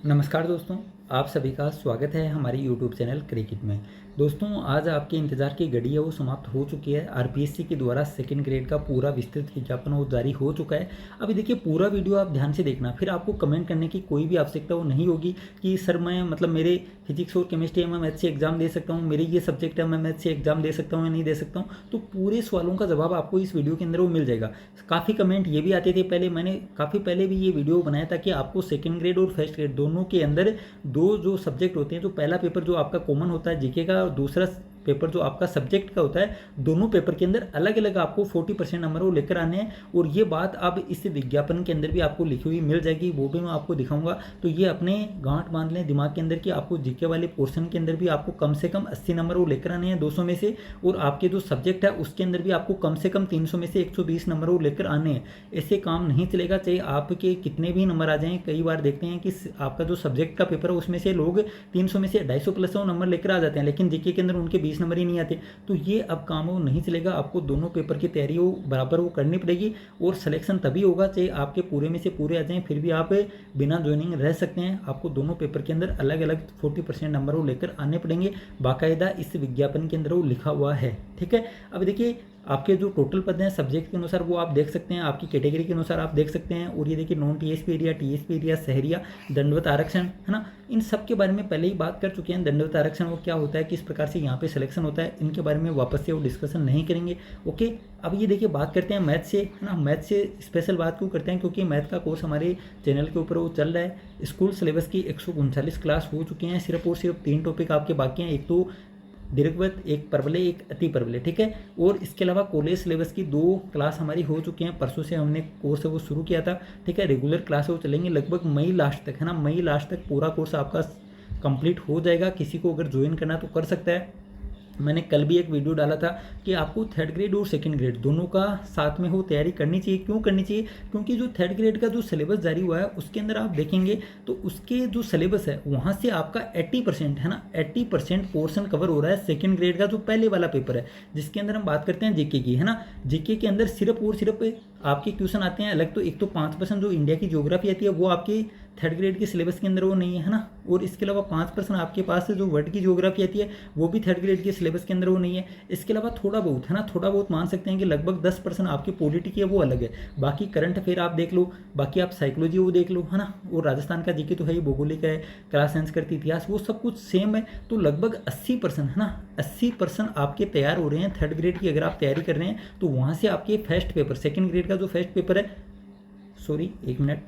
नमस्कार दोस्तों, आप सभी का स्वागत है हमारे YouTube चैनल क्रिकेट में। दोस्तों, आज आपके इंतज़ार की घड़ी है वो समाप्त हो चुकी है। आरपीएससी के द्वारा सेकंड ग्रेड का पूरा विस्तृत विज्ञापन वो जारी हो चुका है। अभी देखिए पूरा वीडियो आप ध्यान से देखना, फिर आपको कमेंट करने की कोई भी आवश्यकता वो नहीं होगी कि सर मैं मेरे फिजिक्स और केमिस्ट्री है मैं मैथ से एग्जाम दे सकता हूँ, मेरे ये सब्जेक्ट है मैं मैथ से एग्जाम दे सकता हूँ या नहीं दे सकता हूँ। तो पूरे सवालों का जवाब आपको इस वीडियो के अंदर वो मिल जाएगा। काफ़ी कमेंट ये भी आते थे, मैंने काफ़ी पहले भी ये वीडियो बनाया था कि आपको सेकंड ग्रेड और फर्स्ट ग्रेड दोनों के अंदर दो जो सब्जेक्ट होते हैं, जो पहला पेपर जो आपका कॉमन होता है जीके का और दूसरा पेपर जो आपका सब्जेक्ट का होता है, दोनों पेपर के अंदर अलग अलग आपको 40% नंबर वो लेकर आने हैं। और ये बात अब इस विज्ञापन के अंदर भी आपको लिखी हुई मिल जाएगी, वो भी मैं आपको दिखाऊंगा। तो ये अपने गांठ बांध लें दिमाग के अंदर कि आपको जीके वाले पोर्शन के अंदर भी आपको कम से कम 80 नंबर वो लेकर आने हैं 200 में से, और आपके जो सब्जेक्ट है उसके अंदर भी आपको कम से कम 300 में से 120 नंबर वो लेकर आने हैं। ऐसे काम नहीं चलेगा, चाहे आपके कितने भी नंबर आ जाएं। कई बार देखते हैं कि आपका जो सब्जेक्ट का पेपर है उसमें से लोग 300 में से 250 प्लस नंबर लेकर आ जाते हैं, लेकिन जीके के अंदर उनके 20 नंबर ही नहीं आते। तो ये अब काम वो नहीं चलेगा, आपको दोनों पेपर की तैयारी वो बराबर वो करनी पड़ेगी। और सिलेक्शन तभी होगा चाहे आपके पूरे में से पूरे आ जाएं, फिर भी आप बिना ज्वाइनिंग रह सकते हैं। आपको दोनों पेपर के अंदर अलग अलग 40% नंबर वो लेकर आने पड़ेंगे, बाकायदा इस विज्ञापन के अंदर वो लिखा हुआ है। ठीक है, अब देखिए आपके जो टोटल पद हैं सब्जेक्ट के अनुसार वो आप देख सकते हैं, आपकी कैटेगरी के अनुसार आप देख सकते हैं। और ये देखिए non TSP area, TSP area, Sahariya, दंडवत आरक्षण, है ना। इन सब के बारे में पहले ही बात कर चुके हैं। दंडवत आरक्षण वो क्या होता है, किस प्रकार से यहाँ पे सिलेक्शन होता है, इनके बारे में वापस से वो डिस्कशन नहीं करेंगे। ओके, अब ये देखिए बात करते हैं मैथ से, है ना। मैथ से स्पेशल बात क्यों करते हैं, क्योंकि मैथ का कोर्स हमारे चैनल के ऊपर वो चल रहा है। स्कूल सिलेबस की 139 क्लास हो चुके हैं, सिर्फ और सिर्फ 3 टॉपिक आपके बाकी हैं। एक तो दीर्घवत, एक परवलय, एक अति परवलय। ठीक है, और इसके अलावा कॉलेज सिलेबस की 2 क्लास हमारी हो चुकी हैं। परसों से हमने कोर्स है वो शुरू किया था। ठीक है, रेगुलर क्लास वो चलेंगे लगभग मई लास्ट तक, है ना। मई लास्ट तक पूरा कोर्स आपका कंप्लीट हो जाएगा। किसी को अगर ज्वाइन करना तो कर सकता है। मैंने कल भी एक वीडियो डाला था कि आपको थर्ड ग्रेड और सेकंड ग्रेड दोनों का साथ में हो तैयारी करनी चाहिए। क्यों करनी चाहिए, क्योंकि जो थर्ड ग्रेड का जो सिलेबस जारी हुआ है उसके अंदर आप देखेंगे तो उसके जो सिलेबस है वहाँ से आपका 80%, है ना, 80% पोर्शन कवर हो रहा है सेकंड ग्रेड का जो पहले वाला पेपर है, जिसके अंदर हम बात करते हैं जीके की, है ना। जीके के अंदर सिर्फ और सिर्फ आपके क्वेश्चन आते हैं अलग। तो एक तो 5% जो इंडिया की ज्योग्राफी आती है वो आपकी थर्ड ग्रेड के सिलेबस के अंदर वो नहीं है ना। और इसके अलावा 5% आपके पास जो वर्ल्ड की ज्योग्राफी आती है वो भी थर्ड ग्रेड के सिलेबस के अंदर वो नहीं है। इसके अलावा थोड़ा बहुत, है ना, थोड़ा बहुत मान सकते हैं कि लगभग 10% आपकी पॉलिटी की है वो अलग है। बाकी करंट अफेयर आप देख लो, बाकी आप साइकोलॉजी वो देख लो, है ना। और राजस्थान का जीके तो है ही, भौगोलिक है, क्लास साइंस करती, इतिहास, वो सब कुछ सेम है। तो लगभग 80%, है ना, 80% आपके तैयार हो रहे हैं थर्ड ग्रेड की। अगर आप तैयारी कर रहे हैं तो वहाँ से आपके फर्स्ट पेपर, सेकेंड ग्रेड का जो फर्स्ट पेपर है, सॉरी एक मिनट,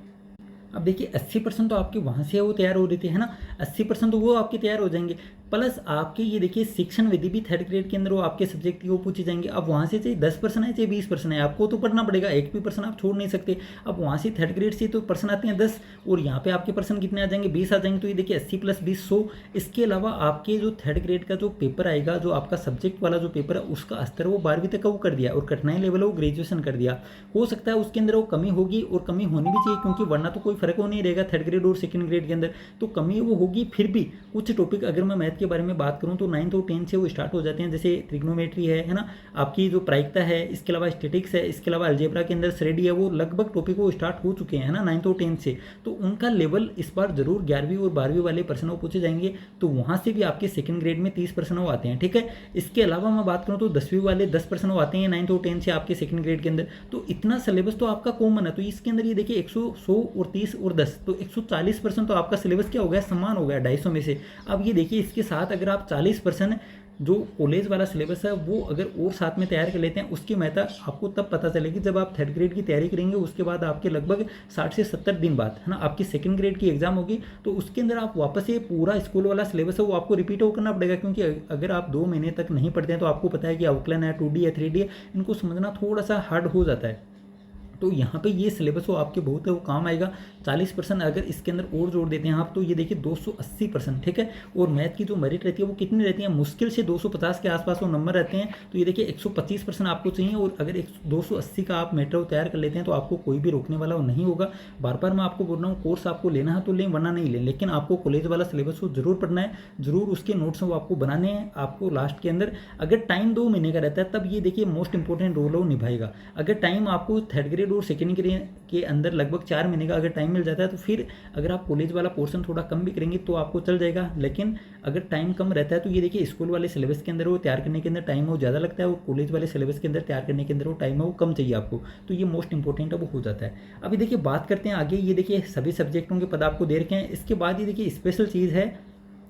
अब देखिए 80% तो आपके वहाँ से वो तैयार हो रही थी, है ना। 80% तो वो आपके तैयार हो जाएंगे, प्लस आपके ये देखिए शिक्षण विधि भी थर्ड ग्रेड के अंदर वो आपके सब्जेक्ट की वो पूछे जाएंगे। अब वहाँ से चाहे 10% है चाहे 20% है, आपको तो पढ़ना पड़ेगा, एक भी पर्सन आप छोड़ नहीं सकते। अब वहाँ से थर्ड ग्रेड से तो पर्सन आते हैं 10, और यहाँ पे आपके पर्सन कितने आ जाएंगे, 20 आ जाएंगे। तो ये देखिए 80 + 20 100। इसके अलावा आपके जो थर्ड ग्रेड का जो पेपर आएगा, जो आपका सब्जेक्ट वाला जो पेपर है उसका स्तर वो 12वीं तक का वो कर दिया, और कठिनाई लेवल वो ग्रेजुएशन कर दिया। हो सकता है उसके अंदर वो कमी होगी, और कमी होनी भी चाहिए, क्योंकि वरना तो कोई फर्क हो नहीं रहेगा थर्ड ग्रेड और सेकंड ग्रेड के अंदर। तो कमी वो होगी, फिर भी कुछ टॉपिक अगर मैं मैथ के बारे में बात करूँ तो 9th और 10th से वो स्टार्ट हो जाते हैं। जैसे ट्रिग्नोमेट्री है ना, आपकी जो प्रायिकता है, इसके अलावा स्टेटिक्स है, इसके अलावा अलजेब्रा के अंदर श्रेणी है, वो लगभग टॉपिक वो स्टार्ट हो चुके हैं, है ना, 9th और 10th से। तो उनका लेवल इस बार जरूर 11वीं और 12वीं वाले पर्सन वो पूछे जाएंगे। तो वहाँ से भी आपके सेकंड ग्रेड में 30% वो आते हैं। ठीक है, इसके अलावा मैं बात करूँ तो 10वीं वाले 10% वो आते हैं 9th और 10th से आपके सेकंड ग्रेड के अंदर। तो इतना सिलेबस तो आपका कॉमन है। तो इसके अंदर ये देखिए 100, 100 और 30 और 10, तो 140% तो आपका सिलेबस क्या हो गया, समान हो गया 250 में से। अब ये देखिए इसके साथ अगर आप 40% जो कॉलेज वाला सिलेबस है वो अगर और साथ में तैयार कर लेते हैं, उसकी महत्ता आपको तब पता चलेगी जब आप थर्ड ग्रेड की तैयारी करेंगे। उसके बाद आपके लगभग 60 से 70 दिन बाद, है ना, आपकी सेकंड ग्रेड की एग्जाम होगी। तो उसके अंदर आप वापस से पूरा स्कूल वाला सिलेबस है वो आपको रिपीट करना पड़ेगा, क्योंकि अगर आप 2 महीने तक नहीं पढ़ते हैं तो आपको पता है कि आउटलाइन है, 2D है, 3D है, इनको समझना थोड़ा सा हार्ड हो जाता है। तो यहाँ पे ये सिलेबस वो आपके बहुत है वो काम आएगा। 40% अगर इसके अंदर और जोड़ देते हैं आप तो ये देखिए 280%। ठीक है, और मैथ की जो मेरिट रहती है वो कितनी रहती है, मुश्किल से 250 के आसपास वो नंबर रहते हैं। तो ये देखिए 125% आपको चाहिए, और अगर 280 का आप मेट्रो तैयार कर लेते हैं तो आपको कोई भी रोकने वाला वो नहीं होगा। बार बार मैं आपको बोल रहा हूँ, कोर्स आपको लेना है तो लें, वरना नहीं लें, लेकिन आपको कॉलेज वाला सिलेबस को जरूर पढ़ना है, जरूर उसके नोट्स वो आपको बनाने हैं। आपको लास्ट के अंदर अगर टाइम 2 महीने का रहता है तब ये देखिए मोस्ट इंपॉर्टेंट रोल वो निभाएगा। अगर टाइम आपको थर्ड ग्रेड ग्रेड और सेकेंड ग्रेड के अंदर लगभग 4 महीने का अगर टाइम मिल जाता है तो फिर अगर आप कॉलेज वाला पोर्शन थोड़ा कम भी करेंगे तो आपको चल जाएगा। लेकिन अगर टाइम कम रहता है तो ये देखिए स्कूल वाले सिलेबस के अंदर वो तैयार करने के अंदर टाइम वो ज़्यादा लगता है और कॉलेज वाले सिलेबस के अंदर तैयार करने के अंदर वो टाइम है वो कम चाहिए आपको, तो ये मोस्ट इंपॉर्टेंट है वो हो जाता है। अभी देखिए बात करते हैं आगे, ये देखिए सभी सब्जेक्टों के पद आपको दे रखे हैं। इसके बाद ये देखिए स्पेशल चीज़ है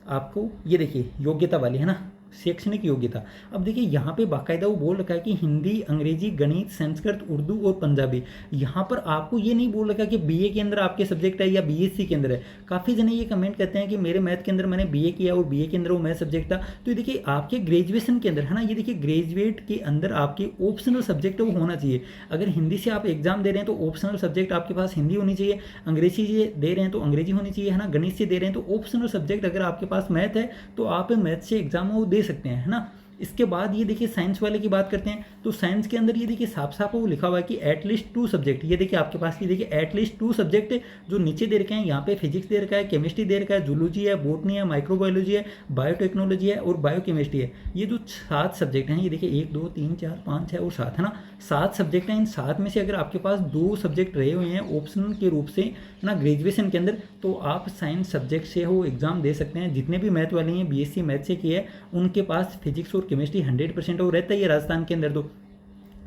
आपको, ये देखिए योग्यता वाली है ना, शैक्षणिक योग्यता। अब देखिए यहाँ पे बाकायदा वो बोल रखा है कि हिंदी, अंग्रेजी, गणित, संस्कृत, उर्दू और पंजाबी। यहाँ पर आपको ये नहीं बोल रखा कि बीए के अंदर आपके सब्जेक्ट है या बीएससी के अंदर है। काफ़ी जने ये कमेंट करते हैं कि मेरे मैथ के अंदर मैंने बीए किया और बीए के अंदर वो मैथ सब्जेक्ट था। तो ये देखिए आपके ग्रेजुएशन के अंदर है ना, ये देखिए ग्रेजुएट के अंदर आपके ऑप्शनल सब्जेक्ट वो होना चाहिए। अगर हिंदी से आप एग्जाम दे रहे हैं तो ऑप्शनल सब्जेक्ट आपके पास हिंदी होनी चाहिए, अंग्रेजी से दे रहे हैं तो अंग्रेजी होनी चाहिए है ना, गणित से दे रहे हैं तो ऑप्शनल सब्जेक्ट अगर आपके पास मैथ है तो आप मैथ से एग्जाम वो दे सकते हैं है ना। इसके बाद ये देखिए साइंस वाले की बात करते हैं तो साइंस के अंदर ये देखिए साफ साफ वो लिखा हुआ है कि एटलीस्ट 2 सब्जेक्ट। ये देखिए आपके पास ये देखिए एटलीस्ट 2 सब्जेक्ट जो नीचे दे रखे हैं, यहाँ पे फिजिक्स दे रखा है, केमिस्ट्री दे रखा है, जूलॉजी है, बॉटनी है, माइक्रोबायोलॉजी है, बायोटेक्नोलॉजी है और बायोकेमिस्ट्री है। ये जो 7 सब्जेक्ट हैं, ये देखिए 1 2 3 4 5 6 और 7 है ना, 7 सब्जेक्ट हैं। इन 7 में से अगर आपके पास 2 सब्जेक्ट रहे हुए हैं ऑप्शनल के रूप से ना ग्रेजुएशन के अंदर, तो आप साइंस सब्जेक्ट से हो एग्जाम दे सकते हैं। जितने भी मैथ वाले हैं बीएससी मैथ से किए उनके पास फिजिक्स और केमिस्ट्री 100% वो रहता ही है राजस्थान के अंदर।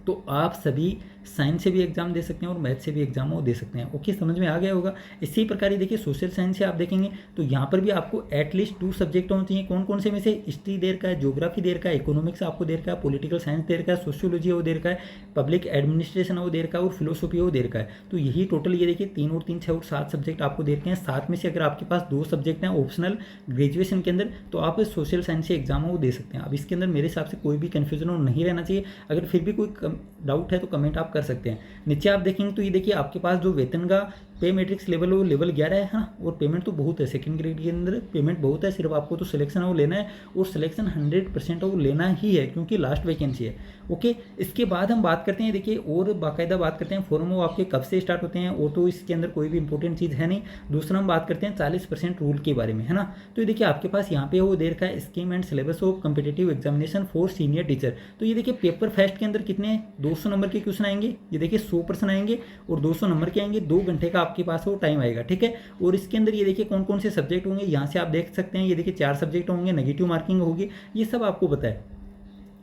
तो आप सभी साइंस से भी एग्जाम दे सकते हैं और मैथ से भी एग्जाम वो दे सकते हैं। ओके, समझ में आ गया होगा। इसी प्रकार ये देखिए सोशल साइंस से आप देखेंगे तो यहाँ पर भी आपको एटलीस्ट 2 सब्जेक्ट होने चाहिए। कौन कौन से में से? हिस्ट्री दे रखा है, ज्योग्राफी दे रखा है, इकोनॉमिक्स आपको दे रखा है, पॉलिटिकल साइंस दे रखा है, सोशियोलॉजी वो दे रखा है, पब्लिक एडमिनिस्ट्रेशन वो दे रखा है और फिलोसफी वो दे रखा है। तो यही टोटल ये देखिए 3 और 3 6 और 7 सब्जेक्ट आपको दे रखे हैं। 7 में से अगर आपके पास 2 सब्जेक्ट हैं ऑप्शनल ग्रेजुएशन के अंदर तो आप सोशल साइंस से एग्जाम वो दे सकते हैं। अब इसके अंदर मेरे हिसाब से कोई भी कन्फ्यूजन नहीं रहना चाहिए। अगर फिर भी कोई डाउट है तो कमेंट आप कर सकते हैं। नीचे आप देखेंगे तो ये देखिए आपके पास जो वेतन का पे मैट्रिक्स लेवल वो लेवल 11 है ना, और पेमेंट तो बहुत है। सेकंड ग्रेड के अंदर पेमेंट बहुत है, सिर्फ आपको तो सिलेक्शन है वो लेना है और सिलेक्शन 100% वो लेना ही है क्योंकि लास्ट वैकेंसी है। ओके, इसके बाद हम बात करते हैं देखिए और बाकायदा बात करते हैं फॉर्म वो आपके कब से स्टार्ट होते हैं, और तो इसके अंदर कोई भी इंपॉर्टेंट चीज़ है नहीं। दूसरा हम बात करते हैं 40% रूल के बारे में है ना। तो ये देखिए आपके पास यहाँ पे वो दे रखा है scheme and syllabus of competitive examination for senior teacher. तो ये देखिए पेपर फेस्ट के अंदर कितने 200 नंबर के क्वेश्चन आएंगे, ये देखिए 100% आएंगे और 200 नंबर के आएंगे। 2 घंटे का आपके पास वो टाइम आएगा, ठीक है। और इसके अंदर ये देखिए कौन कौन से सब्जेक्ट होंगे, यहाँ से आप देख सकते हैं। ये देखिए 4 सब्जेक्ट होंगे, नेगेटिव मार्किंग होगी, ये सब आपको पता है।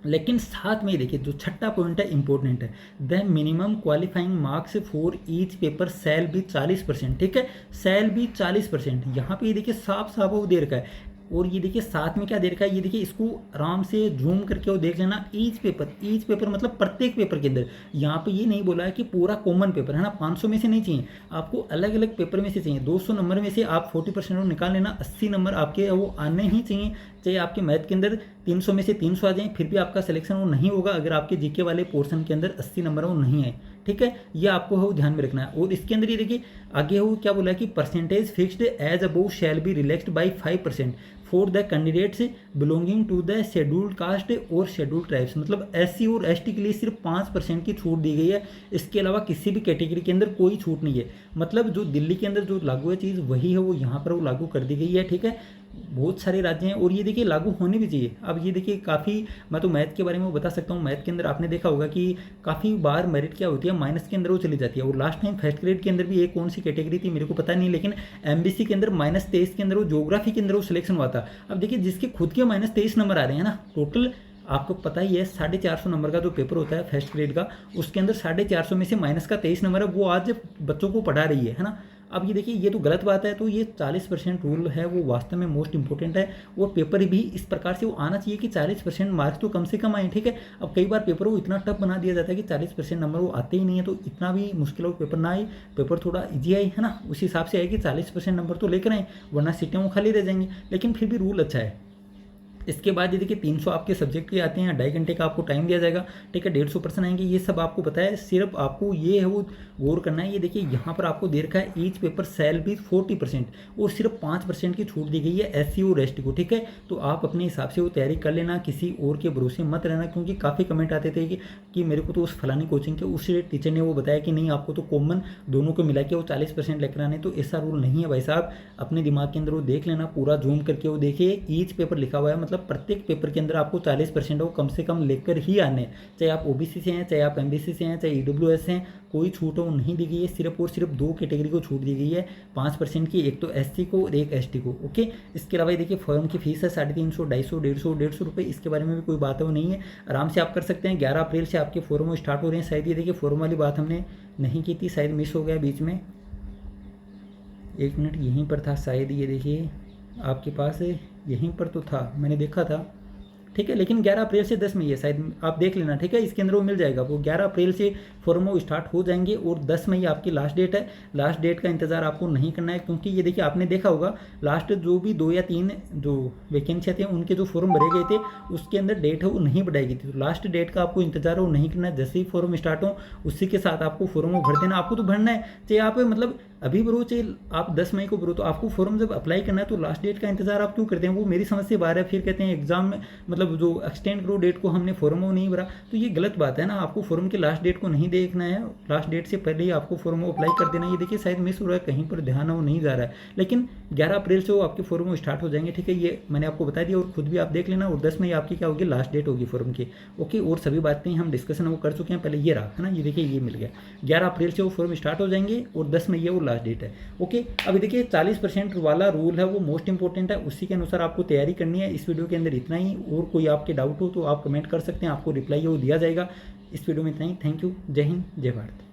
लेकिन साथ में देखिए जो छठा पॉइंट है इंपॉर्टेंट है, the minimum qualifying marks for each paper shall भी 40%, ठीक है, सेल भी 40%। यहाँ पे ये देखिए साफ साफ वो दे रखा है। और ये देखिए साथ में क्या दे रखा है, ये देखिए इसको आराम से जूम करके वो देख लेना। ईच पेपर मतलब प्रत्येक पेपर के अंदर। यहाँ पे ये नहीं बोला है कि पूरा कॉमन पेपर है ना, 500 में से नहीं चाहिए आपको, अलग अलग पेपर में से चाहिए। 200 नंबर में से आप 40% निकाल लेना, 80 नंबर आपके वो आने ही चाहिए। चाहे आपके मैथ के अंदर 300 में से 300 आ जाए फिर भी आपका सिलेक्शन वो नहीं होगा अगर आपके जीके वाले पोर्शन के अंदर 80 नंबर वो नहीं है, ठीक है। ये आपको हो ध्यान में रखना है। और इसके अंदर ये देखिए आगे हो क्या बोला है कि percentage fixed as above shall be relaxed by 5% for the candidates belonging to the scheduled caste और शेड्यूल्ड ट्राइब्स। मतलब एससी और एसटी के लिए सिर्फ 5% की छूट दी गई है, इसके अलावा किसी भी कैटेगरी के अंदर कोई छूट नहीं है। मतलब जो दिल्ली के अंदर जो लागू है चीज़ वही है वो यहाँ पर वो लागू कर दी गई है, ठीक है। बहुत सारे राज्य हैं और ये देखिए लागू होने भी चाहिए। अब ये देखिए काफ़ी, मैं तो मैथ के बारे में बता सकता हूँ। मैथ के अंदर आपने देखा होगा कि काफ़ी बार मेरिट क्या होती है, माइनस के अंदर वो चली जाती है। और लास्ट टाइम फर्स्ट ग्रेड के अंदर भी एक कौन सी कैटेगरी थी मेरे को पता नहीं, लेकिन एमबीसी के अंदर -23 के अंदर वो ज्योग्राफी के अंदर वो सिलेक्शन हुआ था। अब देखिए जिसके खुद के -23 नंबर आ रहे हैं ना, टोटल आपको पता ही है 450 नंबर का जो पेपर होता है फर्स्ट ग्रेड का, उसके अंदर 450 में से माइनस का 23 नंबर है, वो आज बच्चों को पढ़ा रही है ना। अब ये देखिए ये तो गलत बात है। तो ये 40% रूल है वो वास्तव में मोस्ट इंपॉर्टेंट है। और पेपर भी इस प्रकार से वो आना चाहिए कि 40% मार्क्स तो कम से कम आए, ठीक है। अब कई बार पेपर वो इतना टफ बना दिया जाता है कि 40% नंबर वो आते ही नहीं है, तो इतना भी मुश्किल हो पेपर ना आए, पेपर थोड़ा ईजी आए है ना, उस हिसाब से आए कि 40% नंबर तो लेकर आए, वरना सीटें वो खाली रह जाएंगी। लेकिन फिर भी रूल अच्छा है। इसके बाद ये देखिए 300 आपके सब्जेक्ट के आते हैं, 2.5 घंटे का आपको टाइम दिया जाएगा, ठीक है। 150% आएंगे, ये सब आपको पता है। सिर्फ आपको ये है वो गौर करना है। ये देखिए यहाँ पर आपको दे रखा है ईच पेपर सेल भी 40% और सिर्फ 5% की छूट दी गई है एससी और एसटी को, ठीक है। तो आप अपने हिसाब से वो तैयारी कर लेना, किसी और के भरोसे मत रहना, क्योंकि काफ़ी कमेंट आते थे कि मेरे को तो उस फलानी कोचिंग के उस टीचर ने वो बताया कि नहीं आपको तो कॉमन दोनों को मिला के वो 40% लेकर आने। तो ऐसा रूल नहीं है भाई साहब, अपने दिमाग के अंदर वो देख लेना, पूरा जूम करके वो देखिए ईच पेपर लिखा हुआ है, मतलब मतलब प्रत्येक पेपर के अंदर आपको 40% वो कम से कम लेकर ही आने हैं। चाहे आप ओबीसी से हैं, चाहे आप एमबीसी से हैं, चाहे ईडब्ल्यूएस हैं, कोई छूट वो नहीं दी गई है। सिर्फ और सिर्फ 2 कैटेगरी को छूट दी गई है 5% की, एक तो एससी को और एक एसटी को। ओके, इसके अलावा देखिए फॉर्म की फीस है 350, 250, 150 रुपये। इसके बारे में भी कोई बात वो नहीं है, आराम से आप कर सकते हैं। 11 अप्रैल से आपके फॉर्म स्टार्ट हो रहे हैं। शायद ये देखिए फॉर्म वाली बात हमने नहीं की थी, शायद मिस हो गया बीच में, 1 मिनट यहीं पर था शायद, ये देखिए आपके पास यहीं पर तो था, मैंने देखा था, ठीक है। लेकिन 11 अप्रैल से 10 मई है, शायद आप देख लेना, ठीक है। इसके अंदर वो मिल जाएगा, वो 11 अप्रैल से फॉर्म वो स्टार्ट हो जाएंगे और 10 मई आपकी लास्ट डेट है। लास्ट डेट का इंतजार आपको नहीं करना है, क्योंकि ये देखिए आपने देखा होगा लास्ट जो भी 2 या 3 जो वैकेंसियाँ थी उनके जो फॉर्म भरे गए थे उसके अंदर डेट है वो नहीं बढ़ाई गई थी। तो लास्ट डेट का आपको इंतजार वो नहीं करना है, जैसे ही फॉर्म स्टार्ट हो उसी के साथ आपको फॉर्म भर देना। आपको तो भरना है, चाहे आप मतलब अभी भरो चाहे आप 10 मई को भरो, तो आपको फॉर्म जब अप्लाई करना है तो लास्ट डेट का इंतजार आप क्यों करते हैं? वो मेरी समझ से बाहर है। फिर कहते हैं एग्जाम में मतलब जो एक्सटेंड करो डेट को, हमने फॉर्म नहीं भरा, तो ये गलत बात है ना। आपको फॉर्म के लास्ट डेट को नहीं देखना है, लास्ट डेट से पहले ही आपको फॉर्म अप्लाई कर देना। ये देखिए शायद मिस हो रहा है, कहीं पर ध्यान वो नहीं जा रहा है, लेकिन 11 अप्रैल से वो आपके फॉर्म स्टार्ट हो जाएंगे, ठीक है। ये मैंने आपको बता दिया और खुद भी आप देख लेना। और 10 मई आपकी क्या होगी, लास्ट डेट होगी फॉर्म की। ओके, और सभी बातें हम डिस्कशन वो कर चुके हैं, पहले ये रहा है ना, ये देखिए ये मिल गया। 11 अप्रैल से वो फॉर्म स्टार्ट हो जाएंगे और 10 मई है वो लास्ट डेट है। ओके, अभी देखिए 40% वाला रूल है वो मोस्ट इंपॉर्टेंट है, उसी के अनुसार आपको तैयारी करनी है। इस वीडियो के अंदर इतना ही, और कोई आपके डाउट हो तो आप कमेंट कर सकते हैं, आपको रिप्लाई वो दिया जाएगा। इस वीडियो में इतना ही। थैंक यू, जय हिंद, जय भारत।